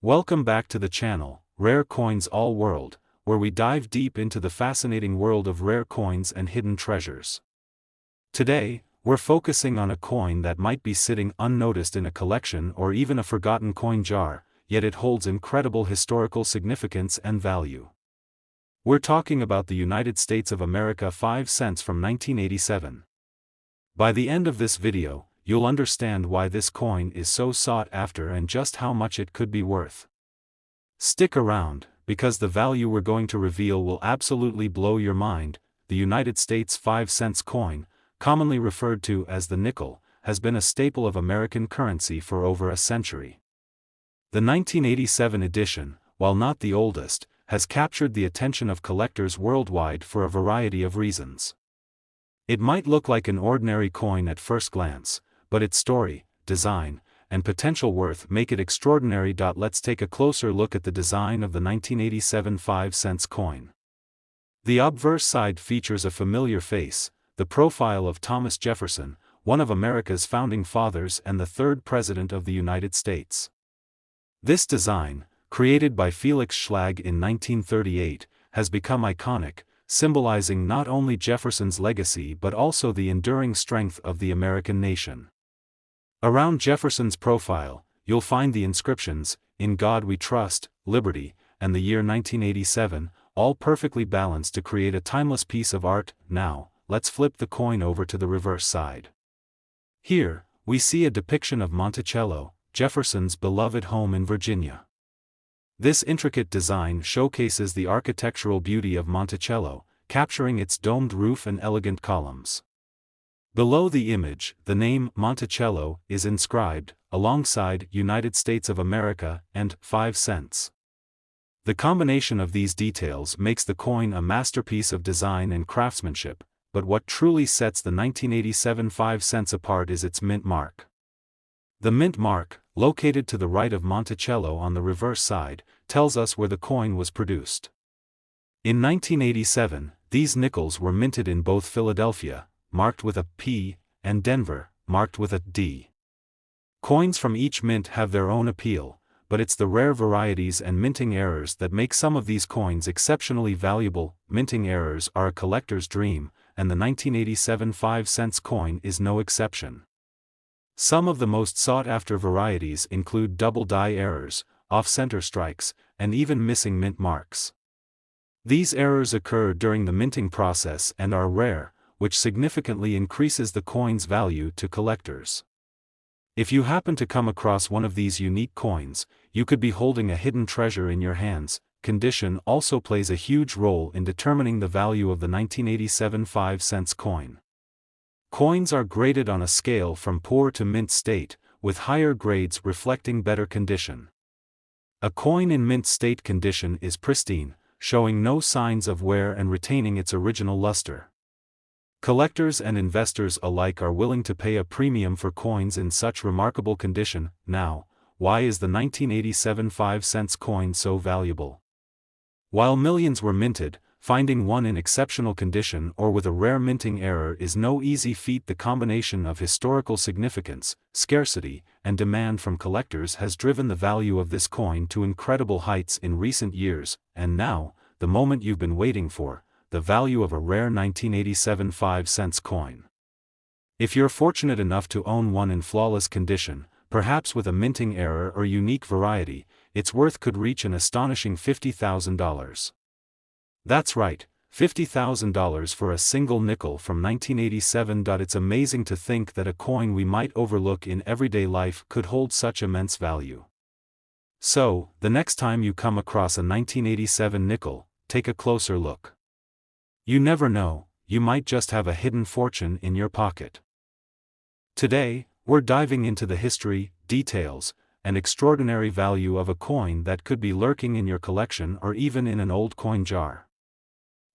Welcome back to the channel, Rare Coins All World, where we dive deep into the fascinating world of rare coins and hidden treasures. Today, we're focusing on a coin that might be sitting unnoticed in a collection or even a forgotten coin jar, yet it holds incredible historical significance and value. We're talking about the United States of America 5 cents from 1987. By the end of this video, you'll understand why this coin is so sought after and just how much it could be worth. Stick around, because the value we're going to reveal will absolutely blow your mind. The United States 5 cents coin, commonly referred to as the nickel, has been a staple of American currency for over a century. The 1987 edition, while not the oldest, has captured the attention of collectors worldwide for a variety of reasons. It might look like an ordinary coin at first glance, but its story, design, and potential worth make it extraordinary. Let's take a closer look at the design of the 1987 5 cents coin. The obverse side features a familiar face, the profile of Thomas Jefferson, one of America's founding fathers and the third President of the United States. This design, created by Felix Schlag in 1938, has become iconic, symbolizing not only Jefferson's legacy but also the enduring strength of the American nation. Around Jefferson's profile, you'll find the inscriptions, "In God We Trust," "Liberty," and the year 1987, all perfectly balanced to create a timeless piece of art. Now, let's flip the coin over to the reverse side. Here, we see a depiction of Monticello, Jefferson's beloved home in Virginia. This intricate design showcases the architectural beauty of Monticello, capturing its domed roof and elegant columns. Below the image, the name Monticello is inscribed, alongside United States of America and 5 cents. The combination of these details makes the coin a masterpiece of design and craftsmanship, but what truly sets the 1987 5 cents apart is its mint mark. The mint mark, located to the right of Monticello on the reverse side, tells us where the coin was produced. In 1987, these nickels were minted in both Philadelphia, marked with a P, and Denver, marked with a D. Coins from each mint have their own appeal, but it's the rare varieties and minting errors that make some of these coins exceptionally valuable. Minting errors are a collector's dream, and the 1987 5 cents coin is no exception. Some of the most sought-after varieties include double die errors, off-center strikes, and even missing mint marks. These errors occur during the minting process and are rare, which significantly increases the coin's value to collectors. If you happen to come across one of these unique coins, you could be holding a hidden treasure in your hands. Condition also plays a huge role in determining the value of the 1987 5 cents coin. Coins are graded on a scale from poor to mint state, with higher grades reflecting better condition. A coin in mint state condition is pristine, showing no signs of wear and retaining its original luster. Collectors and investors alike are willing to pay a premium for coins in such remarkable condition. Now, why is the 1987 5 cents coin so valuable? While millions were minted, finding one in exceptional condition or with a rare minting error is no easy feat. The combination of historical significance, scarcity, and demand from collectors has driven the value of this coin to incredible heights in recent years, and now, the moment you've been waiting for, the value of a rare 1987 5 cents coin. If you're fortunate enough to own one in flawless condition, perhaps with a minting error or unique variety, its worth could reach an astonishing $50,000. That's right, $50,000 for a single nickel from 1987. It's amazing to think that a coin we might overlook in everyday life could hold such immense value. So, the next time you come across a 1987 nickel, take a closer look. You never know, you might just have a hidden fortune in your pocket. Today, we're diving into the history, details, and extraordinary value of a coin that could be lurking in your collection or even in an old coin jar.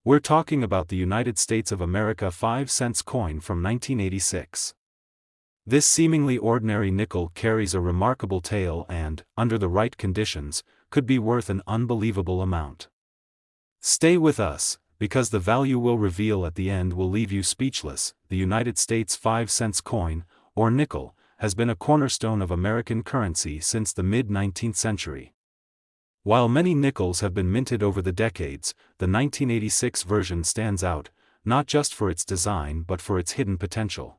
We're talking about the United States of America 5 cents coin from 1986. This seemingly ordinary nickel carries a remarkable tale and, under the right conditions, could be worth an unbelievable amount. Stay with us, because the value we'll reveal at the end will leave you speechless. The United States 5 cents coin, or nickel, has been a cornerstone of American currency since the mid-19th century. While many nickels have been minted over the decades, the 1986 version stands out, not just for its design but for its hidden potential.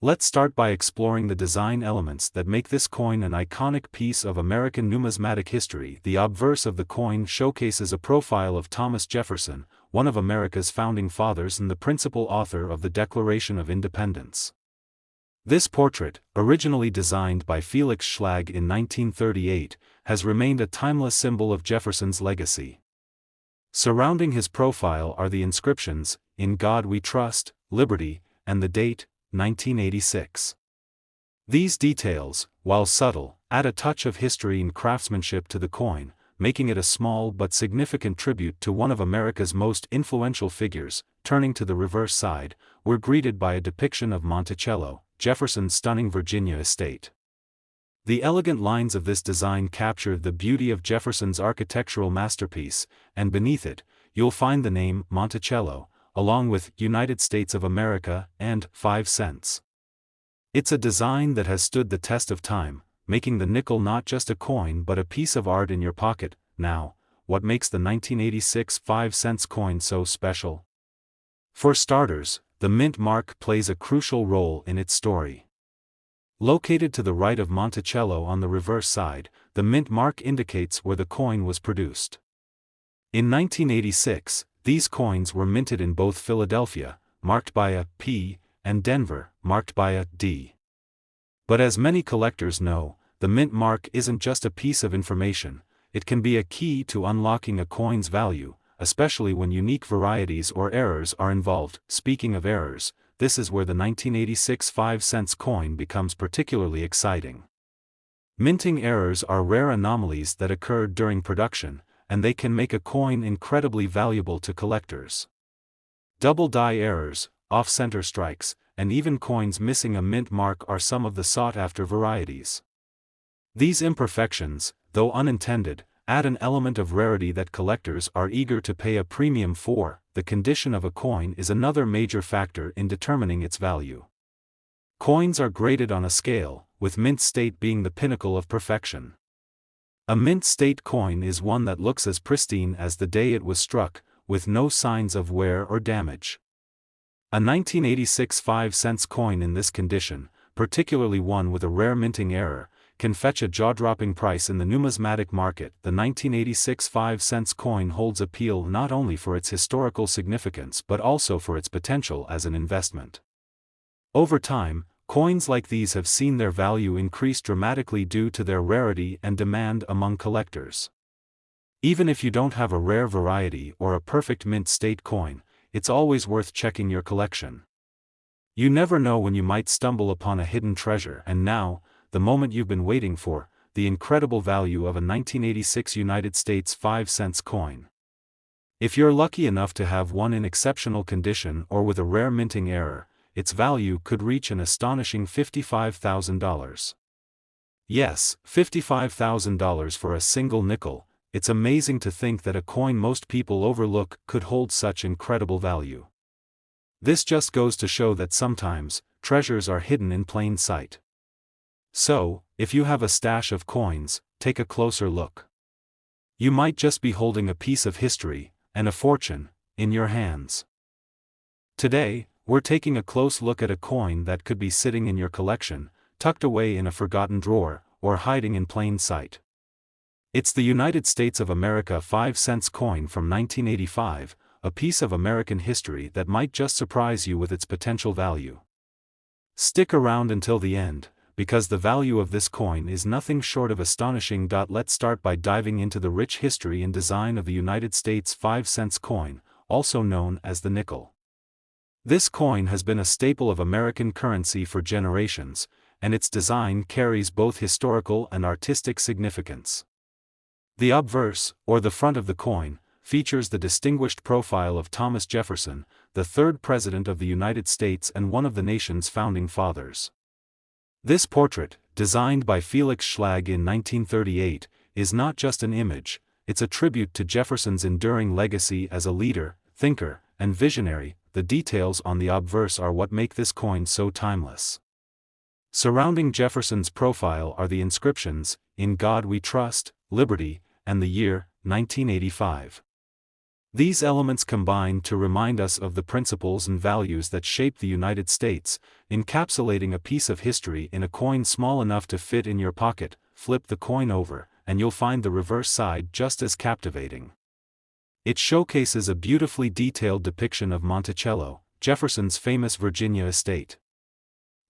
Let's start by exploring the design elements that make this coin an iconic piece of American numismatic history. The obverse of the coin showcases a profile of Thomas Jefferson, one of America's founding fathers and the principal author of the Declaration of Independence. This portrait, originally designed by Felix Schlag in 1938, has remained a timeless symbol of Jefferson's legacy. Surrounding his profile are the inscriptions, "In God We Trust," "Liberty," and the date, 1986. These details, while subtle, add a touch of history and craftsmanship to the coin, making it a small but significant tribute to one of America's most influential figures. Turning to the reverse side, we're greeted by a depiction of Monticello, Jefferson's stunning Virginia estate. The elegant lines of this design capture the beauty of Jefferson's architectural masterpiece, and beneath it, you'll find the name Monticello, along with United States of America and 5 cents. It's a design that has stood the test of time, making the nickel not just a coin but a piece of art in your pocket. Now, what makes the 1986 5 cents coin so special? For starters, the mint mark plays a crucial role in its story. Located to the right of Monticello on the reverse side, the mint mark indicates where the coin was produced. In 1986, these coins were minted in both Philadelphia, marked by a P, and Denver, marked by a D. But as many collectors know, the mint mark isn't just a piece of information, it can be a key to unlocking a coin's value, especially when unique varieties or errors are involved. Speaking of errors, this is where the 1986 5 cents coin becomes particularly exciting. Minting errors are rare anomalies that occurred during production, and they can make a coin incredibly valuable to collectors. Double die errors, off-center strikes, and even coins missing a mint mark are some of the sought-after varieties. These imperfections, though unintended, add an element of rarity that collectors are eager to pay a premium for. The condition of a coin is another major factor in determining its value. Coins are graded on a scale, with mint state being the pinnacle of perfection. A mint state coin is one that looks as pristine as the day it was struck, with no signs of wear or damage. A 1986 5 cents coin in this condition, particularly one with a rare minting error, can fetch a jaw-dropping price in the numismatic market. The 1986 5 cents coin holds appeal not only for its historical significance but also for its potential as an investment. Over time, coins like these have seen their value increase dramatically due to their rarity and demand among collectors. Even if you don't have a rare variety or a perfect mint state coin, it's always worth checking your collection. You never know when you might stumble upon a hidden treasure. And now, the moment you've been waiting for, the incredible value of a 1986 United States 5 cents coin. If you're lucky enough to have one in exceptional condition or with a rare minting error, its value could reach an astonishing $55,000. Yes, $55,000 for a single nickel. It's amazing to think that a coin most people overlook could hold such incredible value. This just goes to show that sometimes, treasures are hidden in plain sight. So, if you have a stash of coins, take a closer look. You might just be holding a piece of history, and a fortune, in your hands. Today, we're taking a close look at a coin that could be sitting in your collection, tucked away in a forgotten drawer, or hiding in plain sight. It's the United States of America 5 cents coin from 1985, a piece of American history that might just surprise you with its potential value. Stick around until the end, because the value of this coin is nothing short of astonishing. Let's start by diving into the rich history and design of the United States 5 cents coin, also known as the nickel. This coin has been a staple of American currency for generations, and its design carries both historical and artistic significance. The obverse, or the front of the coin, features the distinguished profile of Thomas Jefferson, the third President of the United States and one of the nation's founding fathers. This portrait, designed by Felix Schlag in 1938, is not just an image, it's a tribute to Jefferson's enduring legacy as a leader, thinker, and visionary. The details on the obverse are what make this coin so timeless. Surrounding Jefferson's profile are the inscriptions, "In God We Trust," "Liberty," and the year, 1985. These elements combine to remind us of the principles and values that shape the United States, encapsulating a piece of history in a coin small enough to fit in your pocket. Flip the coin over, and you'll find the reverse side just as captivating. It showcases a beautifully detailed depiction of Monticello, Jefferson's famous Virginia estate.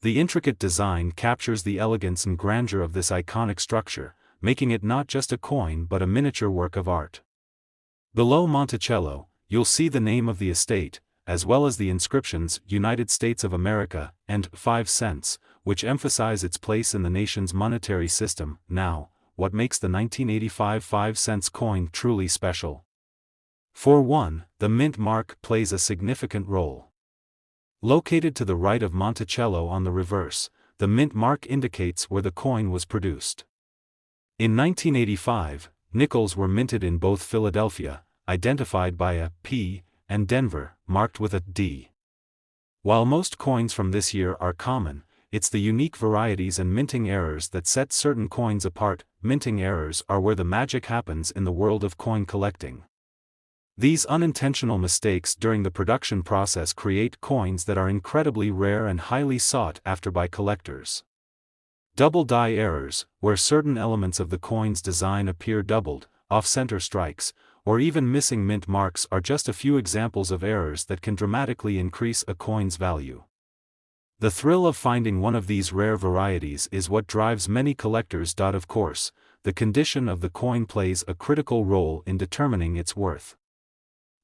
The intricate design captures the elegance and grandeur of this iconic structure, making it not just a coin but a miniature work of art. Below Monticello, you'll see the name of the estate, as well as the inscriptions United States of America and 5 cents, which emphasize its place in the nation's monetary system. Now, what makes the 1985 5 cents coin truly special? For one, the mint mark plays a significant role. Located to the right of Monticello on the reverse, the mint mark indicates where the coin was produced. In 1985, nickels were minted in both Philadelphia, identified by a P, and Denver, marked with a D. While most coins from this year are common, it's the unique varieties and minting errors that set certain coins apart. Minting errors are where the magic happens in the world of coin collecting. These unintentional mistakes during the production process create coins that are incredibly rare and highly sought after by collectors. Double die errors, where certain elements of the coin's design appear doubled, off-center strikes, or even missing mint marks are just a few examples of errors that can dramatically increase a coin's value. The thrill of finding one of these rare varieties is what drives many collectors. Of course, the condition of the coin plays a critical role in determining its worth.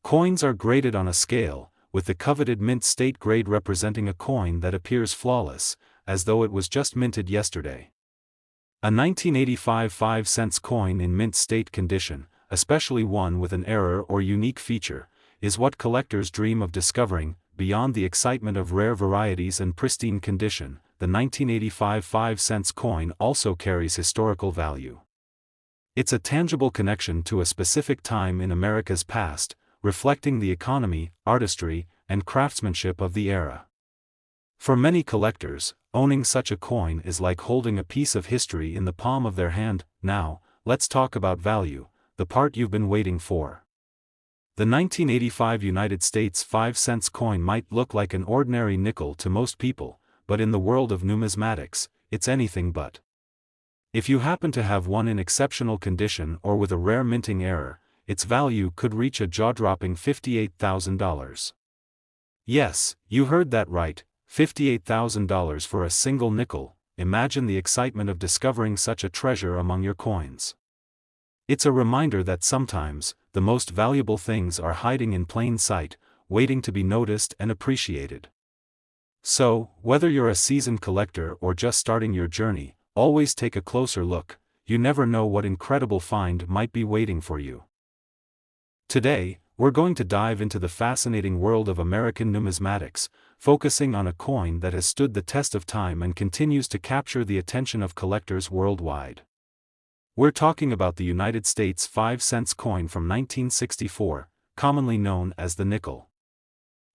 Coins are graded on a scale, with the coveted mint state grade representing a coin that appears flawless, as though it was just minted yesterday. A 1985 5 cents coin in mint state condition, especially one with an error or unique feature, is what collectors dream of discovering. Beyond the excitement of rare varieties and pristine condition, the 1985 5 cents coin also carries historical value. It's a tangible connection to a specific time in America's past, reflecting the economy, artistry, and craftsmanship of the era. For many collectors, owning such a coin is like holding a piece of history in the palm of their hand. Now, let's talk about value, the part you've been waiting for. The 1985 United States 5 cents coin might look like an ordinary nickel to most people, but in the world of numismatics, it's anything but. If you happen to have one in exceptional condition or with a rare minting error, its value could reach a jaw-dropping $58,000. Yes, you heard that right, $58,000 for a single nickel. Imagine the excitement of discovering such a treasure among your coins. It's a reminder that sometimes, the most valuable things are hiding in plain sight, waiting to be noticed and appreciated. So, whether you're a seasoned collector or just starting your journey, always take a closer look. You never know what incredible find might be waiting for you. Today, we're going to dive into the fascinating world of American numismatics, focusing on a coin that has stood the test of time and continues to capture the attention of collectors worldwide. We're talking about the United States 5 cents coin from 1964, commonly known as the nickel.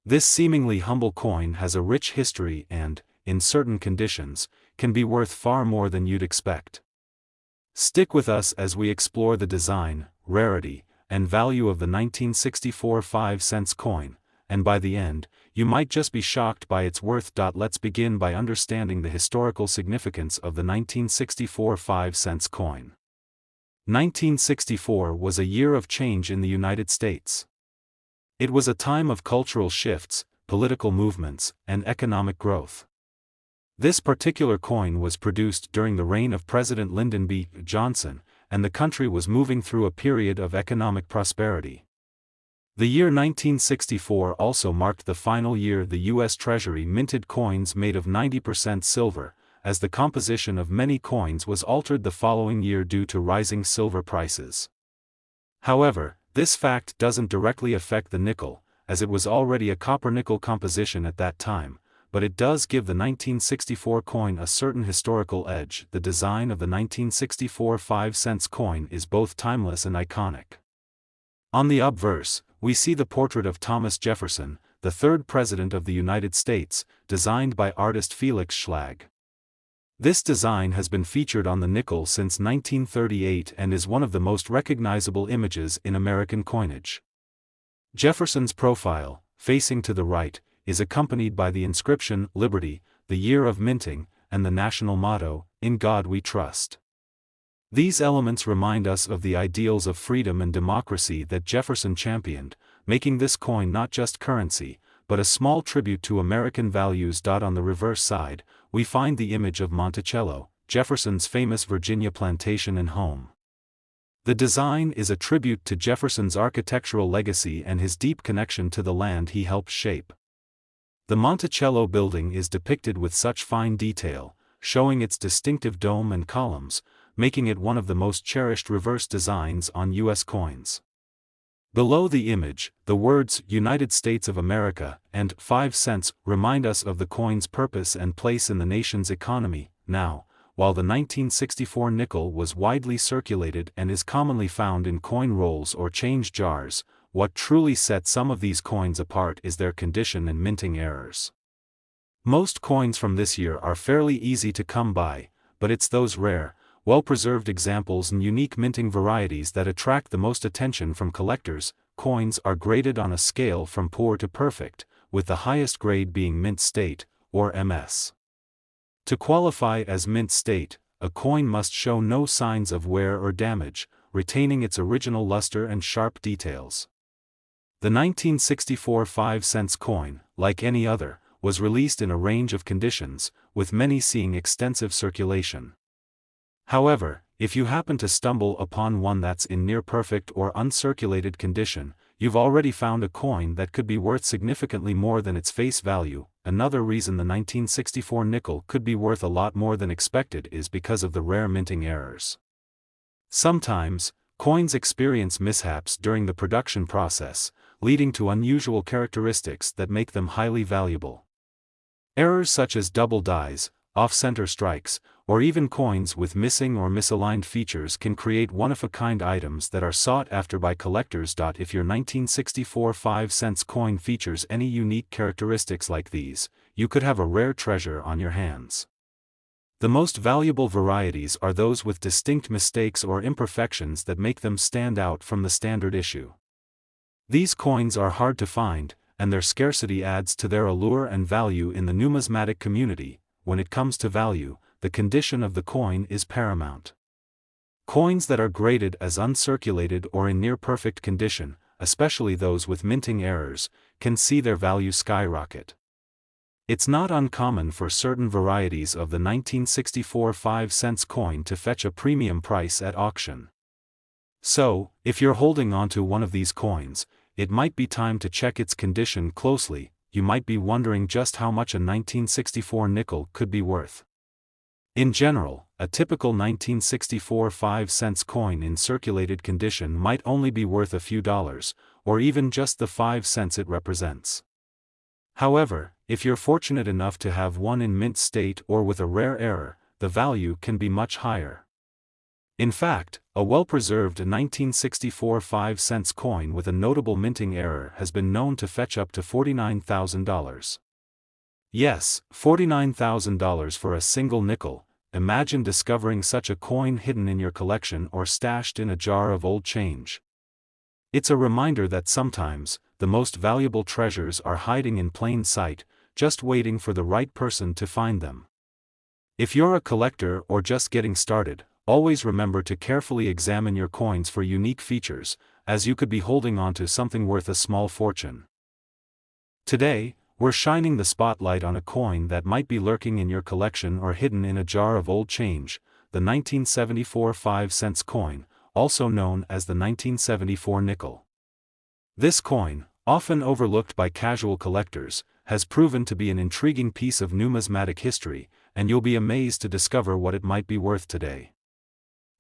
This seemingly humble coin has a rich history and, in certain conditions, can be worth far more than you'd expect. Stick with us as we explore the design, rarity, and value of the 1964 5 cents coin, and by the end, you might just be shocked by its worth. Let's begin by understanding the historical significance of the 1964 5 cents coin. 1964 was a year of change in the United States. It was a time of cultural shifts, political movements, and economic growth. This particular coin was produced during the reign of President Lyndon B. Johnson, and the country was moving through a period of economic prosperity. The year 1964 also marked the final year the U.S. Treasury minted coins made of 90% silver, as the composition of many coins was altered the following year due to rising silver prices. However, this fact doesn't directly affect the nickel, as it was already a copper-nickel composition at that time, but it does give the 1964 coin a certain historical edge. The design of the 1964 5 cents coin is both timeless and iconic. On the obverse, we see the portrait of Thomas Jefferson, the third President of the United States, designed by artist Felix Schlag. This design has been featured on the nickel since 1938 and is one of the most recognizable images in American coinage. Jefferson's profile, facing to the right, is accompanied by the inscription, Liberty, the year of minting, and the national motto, In God We Trust. These elements remind us of the ideals of freedom and democracy that Jefferson championed, making this coin not just currency, but a small tribute to American values. On the reverse side, we find the image of Monticello, Jefferson's famous Virginia plantation and home. The design is a tribute to Jefferson's architectural legacy and his deep connection to the land he helped shape. The Monticello building is depicted with such fine detail, showing its distinctive dome and columns, making it one of the most cherished reverse designs on U.S. coins. Below the image, the words United States of America and 5 cents remind us of the coin's purpose and place in the nation's economy. Now, while the 1964 nickel was widely circulated and is commonly found in coin rolls or change jars, what truly sets some of these coins apart is their condition and minting errors. Most coins from this year are fairly easy to come by, but it's those rare, well-preserved examples and unique minting varieties that attract the most attention from collectors. Coins are graded on a scale from poor to perfect, with the highest grade being mint state, or MS. To qualify as mint state, a coin must show no signs of wear or damage, retaining its original luster and sharp details. The 1964 5 cents coin, like any other, was released in a range of conditions, with many seeing extensive circulation. However, if you happen to stumble upon one that's in near-perfect or uncirculated condition, you've already found a coin that could be worth significantly more than its face value. Another reason the 1964 nickel could be worth a lot more than expected is because of the rare minting errors. Sometimes, coins experience mishaps during the production process, leading to unusual characteristics that make them highly valuable. Errors such as double dies, off-center strikes, or even coins with missing or misaligned features can create one-of-a-kind items that are sought after by collectors. If your 1964 5 cents coin features any unique characteristics like these, you could have a rare treasure on your hands. The most valuable varieties are those with distinct mistakes or imperfections that make them stand out from the standard issue. These coins are hard to find, and their scarcity adds to their allure and value in the numismatic community. When it comes to value, the condition of the coin is paramount. Coins that are graded as uncirculated or in near-perfect condition, especially those with minting errors, can see their value skyrocket. It's not uncommon for certain varieties of the 1964 5 cents coin to fetch a premium price at auction. So, if you're holding onto one of these coins, it might be time to check its condition closely. You might be wondering just how much a 1964 nickel could be worth. In general, a typical 1964 5 cents coin in circulated condition might only be worth a few dollars, or even just the 5 cents it represents. However, if you're fortunate enough to have one in mint state or with a rare error, the value can be much higher. In fact, a well-preserved 1964 5 cents coin with a notable minting error has been known to fetch up to $49,000. Yes, $49,000 for a single nickel. Imagine discovering such a coin hidden in your collection or stashed in a jar of old change. It's a reminder that sometimes, the most valuable treasures are hiding in plain sight, just waiting for the right person to find them. If you're a collector or just getting started, always remember to carefully examine your coins for unique features, as you could be holding onto something worth a small fortune. Today, we're shining the spotlight on a coin that might be lurking in your collection or hidden in a jar of old change, the 1974 5 cents coin, also known as the 1974 nickel. This coin, often overlooked by casual collectors, has proven to be an intriguing piece of numismatic history, and you'll be amazed to discover what it might be worth today.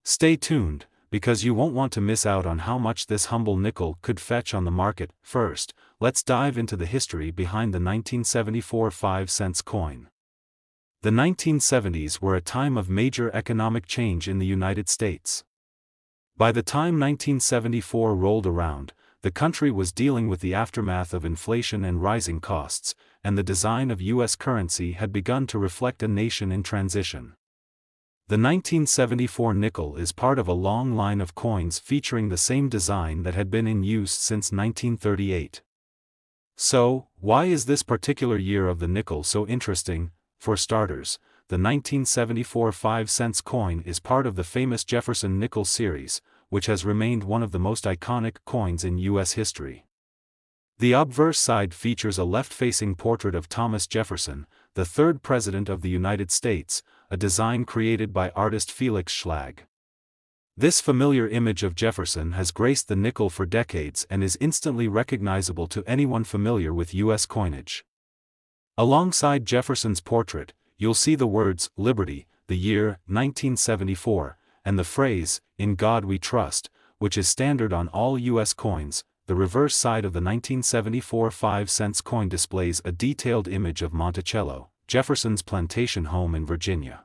Stay tuned, because you won't want to miss out on how much this humble nickel could fetch on the market. First, let's dive into the history behind the 1974 5 cents coin. The 1970s were a time of major economic change in the United States. By the time 1974 rolled around, the country was dealing with the aftermath of inflation and rising costs, and the design of U.S. currency had begun to reflect a nation in transition. The 1974 nickel is part of a long line of coins featuring the same design that had been in use since 1938. So, why is this particular year of the nickel so interesting? For starters, the 1974 5-cent coin is part of the famous Jefferson nickel series, which has remained one of the most iconic coins in U.S. history. The obverse side features a left-facing portrait of Thomas Jefferson, the third President of the United States, a design created by artist Felix Schlag. This familiar image of Jefferson has graced the nickel for decades and is instantly recognizable to anyone familiar with U.S. coinage. Alongside Jefferson's portrait, you'll see the words, Liberty, the year, 1974, and the phrase, In God We Trust, which is standard on all U.S. coins. The reverse side of the 1974 5-cent coin displays a detailed image of Monticello, Jefferson's plantation home in Virginia.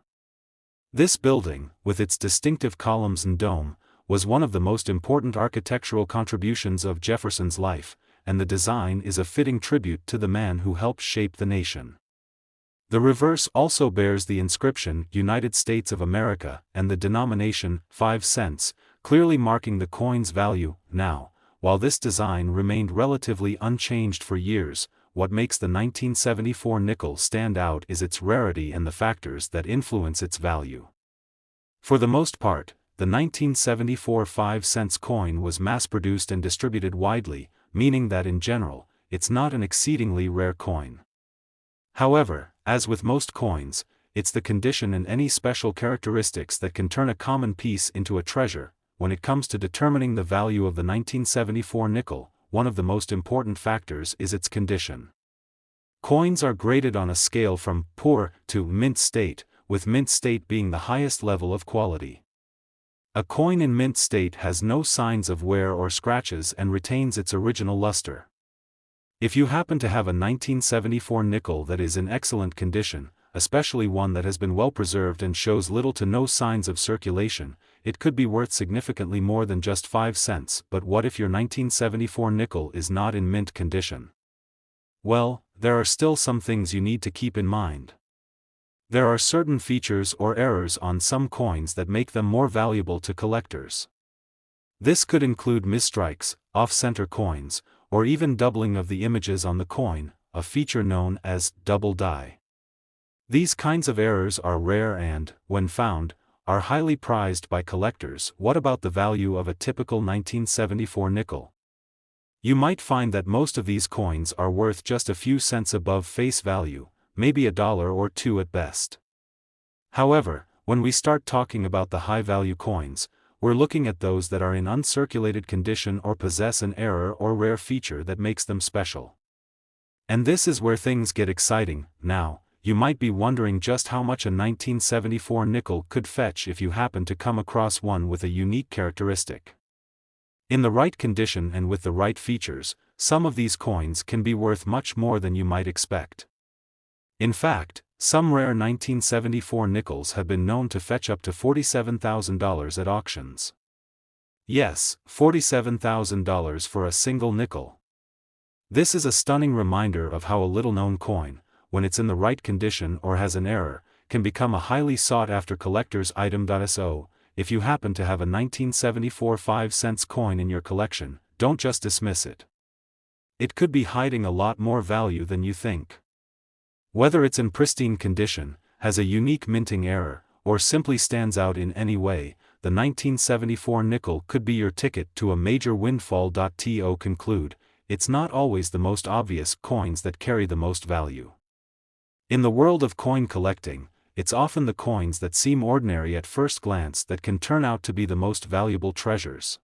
This building, with its distinctive columns and dome, was one of the most important architectural contributions of Jefferson's life, and the design is a fitting tribute to the man who helped shape the nation. The reverse also bears the inscription, United States of America, and the denomination, 5 cents, clearly marking the coin's value. Now, while this design remained relatively unchanged for years, what makes the 1974 nickel stand out is its rarity and the factors that influence its value. For the most part, the 1974 5-cent coin was mass-produced and distributed widely, meaning that in general, it's not an exceedingly rare coin. However, as with most coins, it's the condition and any special characteristics that can turn a common piece into a treasure. When it comes to determining the value of the 1974 nickel, one of the most important factors is its condition. Coins are graded on a scale from poor to mint state, with mint state being the highest level of quality. A coin in mint state has no signs of wear or scratches and retains its original luster. If you happen to have a 1974 nickel that is in excellent condition, especially one that has been well preserved and shows little to no signs of circulation, it could be worth significantly more than just 5 cents. But what if your 1974 nickel is not in mint condition? Well, there are still some things you need to keep in mind. There are certain features or errors on some coins that make them more valuable to collectors. This could include misstrikes, off-center coins, or even doubling of the images on the coin, a feature known as double die. These kinds of errors are rare and, when found, are highly prized by collectors. What about the value of a typical 1974 nickel? You might find that most of these coins are worth just a few cents above face value, maybe $1 or $2 at best. However, when we start talking about the high-value coins, we're looking at those that are in uncirculated condition or possess an error or rare feature that makes them special. And this is where things get exciting. Now, you might be wondering just how much a 1974 nickel could fetch if you happen to come across one with a unique characteristic. In the right condition and with the right features, some of these coins can be worth much more than you might expect. In fact, some rare 1974 nickels have been known to fetch up to $47,000 at auctions. Yes, $47,000 for a single nickel. This is a stunning reminder of how a little-known coin, when it's in the right condition or has an error, can become a highly sought-after collector's item. So, if you happen to have a 1974 5-cent coin in your collection, don't just dismiss it. It could be hiding a lot more value than you think. Whether it's in pristine condition, has a unique minting error, or simply stands out in any way, the 1974 nickel could be your ticket to a major windfall. To conclude, it's not always the most obvious coins that carry the most value. In the world of coin collecting, it's often the coins that seem ordinary at first glance that can turn out to be the most valuable treasures.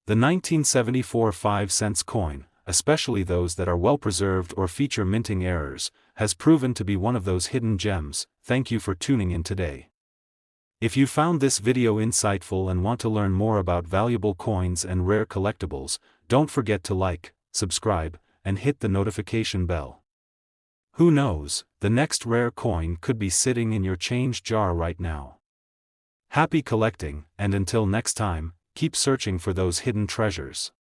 The 1974 5-cent coin, especially those that are well preserved or feature minting errors, has proven to be one of those hidden gems. Thank you for tuning in today. If you found this video insightful and want to learn more about valuable coins and rare collectibles, don't forget to like, subscribe, and hit the notification bell. Who knows, the next rare coin could be sitting in your change jar right now. Happy collecting, and until next time, keep searching for those hidden treasures.